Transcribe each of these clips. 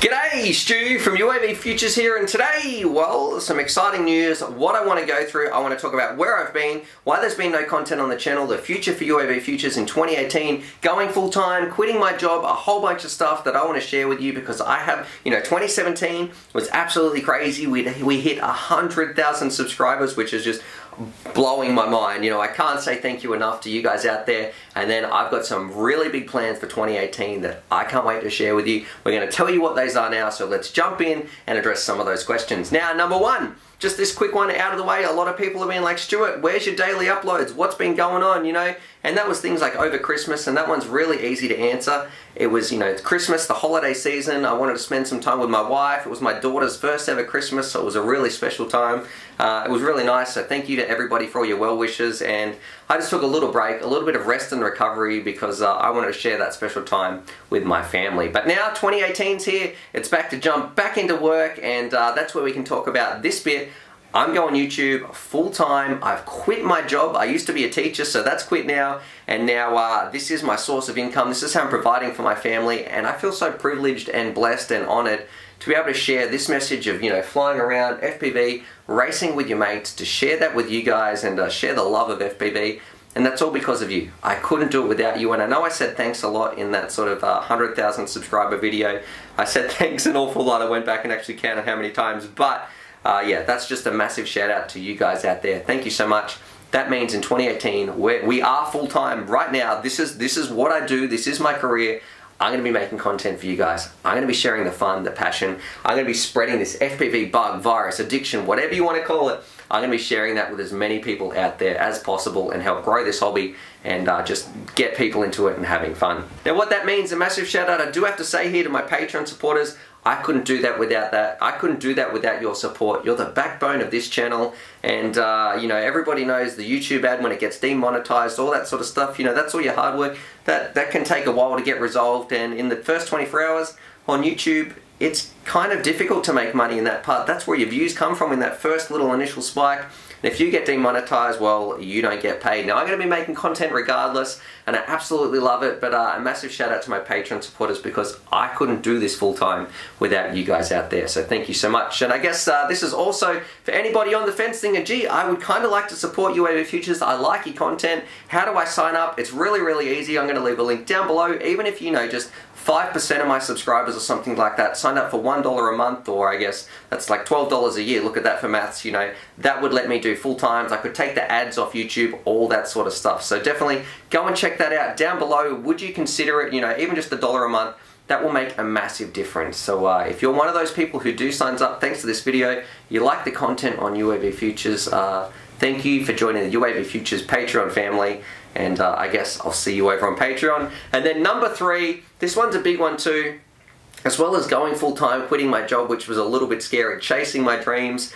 G'day, Stu from UAV Futures here, and today, well, some exciting news. What I want to go through, I want to talk about where I've been, why there's been no content on the channel, the future for UAV Futures in 2018, going full-time, quitting my job, a whole bunch of stuff that I want to share with you because I have, 2017 was absolutely crazy. We hit 100,000 subscribers, which is just blowing my mind. I can't say thank you enough to you guys out there. And then I've got some really big plans for 2018 that I can't wait to share with you. We're going to tell you what those are now, so let's jump in and address some of those questions. Now, number one, just this quick one out of the way. A lot of people have been like, Stuart, where's your daily uploads? What's been going on, And that was things like over Christmas, and that one's really easy to answer. It was, it's Christmas, the holiday season. I wanted to spend some time with my wife. It was my daughter's first ever Christmas, so it was a really special time. It was really nice, so thank you to everybody for all your well wishes. And I just took a little break, a little bit of rest and recovery because I wanted to share that special time with my family. But now 2018's here. It's back to jump back into work, and that's where we can talk about this bit. I'm going YouTube full-time. I've quit my job. I used to be a teacher, so that's quit now. And now this is my source of income. This is how I'm providing for my family. And I feel so privileged and blessed and honored to be able to share this message of, flying around, FPV, racing with your mates, to share that with you guys and share the love of FPV. And that's all because of you. I couldn't do it without you. And I know I said thanks a lot in that sort of 100,000 subscriber video. I said thanks an awful lot. I went back and actually counted how many times. But yeah, that's just a massive shout out to you guys out there. Thank you so much. That means in 2018, we are full-time right now. This is what I do. This is my career. I'm going to be making content for you guys. I'm going to be sharing the fun, the passion. I'm going to be spreading this FPV bug, virus, addiction, whatever you want to call it. I'm going to be sharing that with as many people out there as possible and help grow this hobby and just get people into it and having fun. Now what that means, a massive shout out I do have to say here to my Patreon supporters. I couldn't do that without that. I couldn't do that without your support. You're the backbone of this channel, and everybody knows the YouTube ad when it gets demonetized, all that sort of stuff. That's all your hard work. That can take a while to get resolved, and in the first 24 hours on YouTube, it's kind of difficult to make money in that part. That's where your views come from, in that first little initial spike. And if you get demonetized, well, you don't get paid. Now, I'm going to be making content regardless, and I absolutely love it, but a massive shout out to my Patreon supporters because I couldn't do this full time without you guys out there, so thank you so much. And I guess this is also for anybody on the fence thinking, gee, I would kind of like to support UAV Futures, I like your content, how do I sign up? It's really, really easy. I'm going to leave a link down below. Even if just 5% of my subscribers or something like that signed up for $1 a month, or I guess that's like $12 a year, look at that for maths, that would let me do full times. I could take the ads off YouTube, all that sort of stuff. So definitely go and check that out down below. Would you consider it, even just $1 a month? That will make a massive difference. So if you're one of those people who do signs up thanks to this video, you like the content on UAV Futures, thank you for joining the UAV Futures Patreon family. And I guess I'll see you over on Patreon. And then number 3, this one's a big one too. As well as going full-time, quitting my job, which was a little bit scary, chasing my dreams.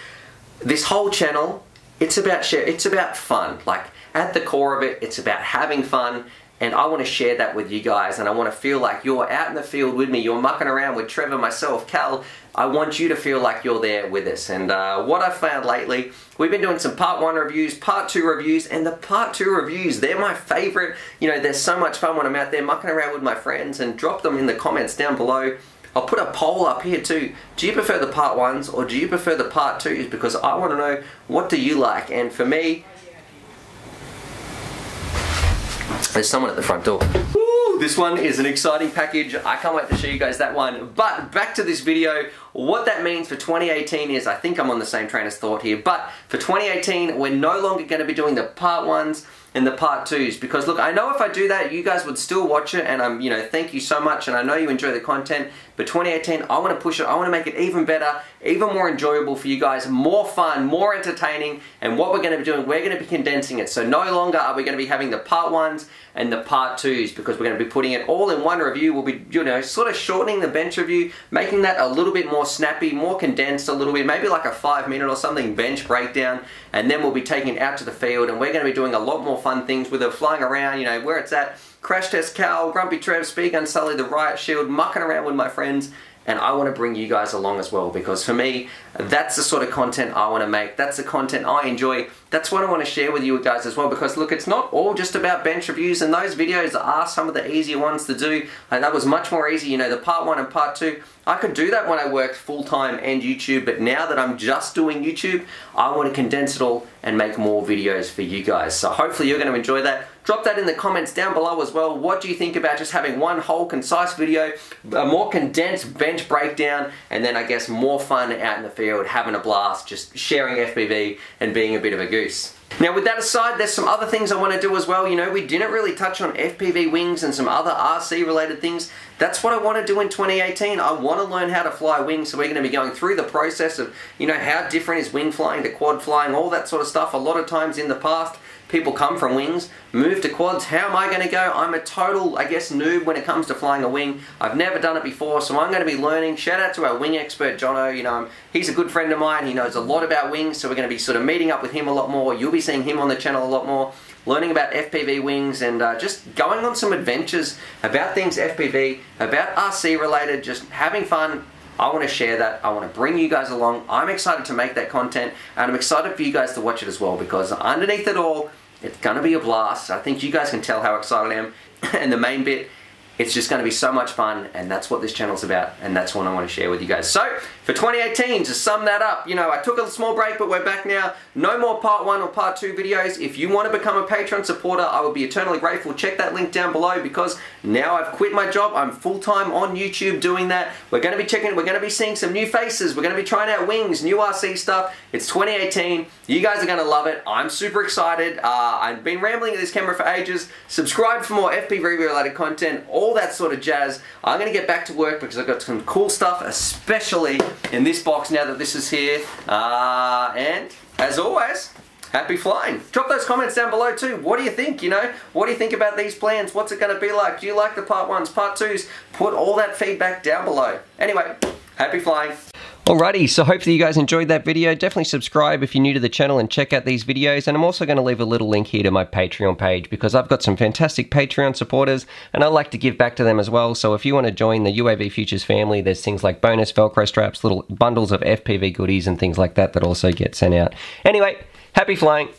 This whole channel, it's about fun. Like, at the core of it, it's about having fun. And I want to share that with you guys, and I want to feel like you're out in the field with me. You're mucking around with Trevor, myself, Cal. I want you to feel like you're there with us. And what I've found lately, we've been doing some part 1 reviews, part 2 reviews, and the part 2 reviews, they're my favorite. There's so much fun when I'm out there mucking around with my friends, and drop them in the comments down below. I'll put a poll up here too. Do you prefer the part 1s or do you prefer the part 2s? Because I want to know, what do you like? And for me, there's someone at the front door. Woo, this one is an exciting package. I can't wait to show you guys that one. But back to this video. What that means for 2018 is, I think I'm on the same train of thought here, but for 2018, we're no longer going to be doing the part 1s and the part 2s, because look, I know if I do that, you guys would still watch it, and I'm, thank you so much, and I know you enjoy the content, but 2018, I want to push it, I want to make it even better, even more enjoyable for you guys, more fun, more entertaining, and what we're going to be doing, we're going to be condensing it, so no longer are we going to be having the part 1s and the part 2s, because we're going to be putting it all in one review. We'll be, sort of shortening the bench review, making that a little bit more snappy, more condensed a little bit, maybe like a 5-minute or something bench breakdown, and then we'll be taking it out to the field, and we're going to be doing a lot more fun things with it, flying around, where it's at, Crash Test Cal, Grumpy Trev, Speed Gun Sully, the Riot Shield, mucking around with my friends, and I want to bring you guys along as well, because for me, that's the sort of content I want to make. That's the content I enjoy. That's what I want to share with you guys as well, because look, it's not all just about bench reviews, and those videos are some of the easier ones to do. And that was much more easy, you know, the part 1 and part 2. I could do that when I worked full-time and YouTube, but now that I'm just doing YouTube, I want to condense it all and make more videos for you guys. So hopefully you're going to enjoy that. Drop that in the comments down below as well. What do you think about just having one whole concise video, a more condensed bench breakdown, and then I guess more fun out in the field, having a blast, just sharing FPV and being a bit of a goose. Now with that aside, there's some other things I want to do as well. You know, we didn't really touch on FPV wings and some other RC related things. That's what I want to do in 2018. I want to learn how to fly wings, so we're going to be going through the process of, you know, how different is wing flying to quad flying, all that sort of stuff. A lot of times in the past, people come from wings, move to quads. How am I going to go? I'm a total, I guess, noob when it comes to flying a wing. I've never done it before, so I'm going to be learning. Shout out to our wing expert, Jono. You know, he's a good friend of mine. He knows a lot about wings, so we're going to be sort of meeting up with him a lot more. You'll be seeing him on the channel a lot more, learning about FPV wings, and just going on some adventures about things FPV, about RC related, just having fun. I want to share that. I want to bring you guys along. I'm excited to make that content, and I'm excited for you guys to watch it as well, because underneath it all, it's going to be a blast. I think you guys can tell how excited I am. And the main bit, it's just going to be so much fun, and that's what this channel's about, and that's what I want to share with you guys. So, for 2018, to sum that up, you know, I took a small break, but we're back now. No more part 1 or part 2 videos. If you want to become a Patreon supporter, I would be eternally grateful. Check that link down below, because now I've quit my job. I'm full-time on YouTube doing that. We're going to be seeing some new faces. We're going to be trying out wings, new RC stuff. It's 2018. You guys are going to love it. I'm super excited. I've been rambling at this camera for ages. Subscribe for more FPV related content, all that sort of jazz. I'm going to get back to work because I've got some cool stuff, especially in this box now that this is here. And as always, happy flying. Drop those comments down below too. What do you think? You know, what do you think about these plans? What's it going to be like? Do you like the part 1s, part 2s? Put all that feedback down below. Anyway, happy flying. Alrighty, so hopefully you guys enjoyed that video. Definitely subscribe if you're new to the channel and check out these videos. And I'm also going to leave a little link here to my Patreon page, because I've got some fantastic Patreon supporters and I like to give back to them as well. So if you want to join the UAV Futures family, there's things like bonus Velcro straps, little bundles of FPV goodies and things like that that also get sent out. Anyway, happy flying.